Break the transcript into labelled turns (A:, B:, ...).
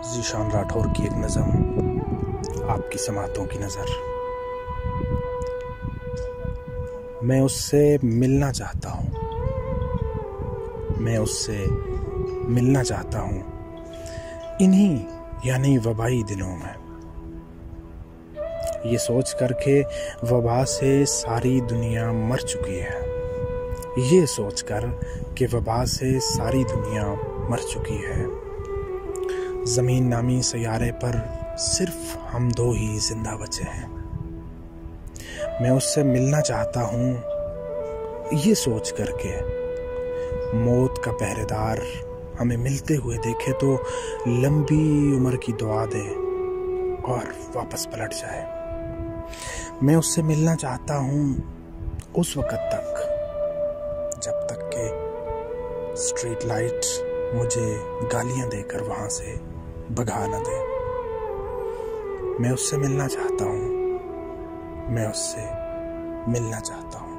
A: ज़ीशान राठौर की एक नज़म, आपकी समातों की नज़र। मैं उससे मिलना चाहता हूँ, मैं उससे मिलना चाहता हूँ इन्हीं यानी वबाई दिनों में। ये सोच करके वबा से सारी दुनिया मर चुकी है, ये सोच कर कि वबा से सारी दुनिया मर चुकी है। ज़मीन नामी सैयारे पर सिर्फ हम दो ही जिंदा बचे हैं। मैं उससे मिलना चाहता हूँ ये सोच करके मौत का पहरेदार हमें मिलते हुए देखे तो लंबी उम्र की दुआ दे और वापस पलट जाए। मैं उससे मिलना चाहता हूँ उस वक़्त तक जब तक के स्ट्रीट लाइट मुझे गालियाँ देकर वहाँ से भगा न दे। मैं उससे मिलना चाहता हूँ, मैं उससे मिलना चाहता हूँ।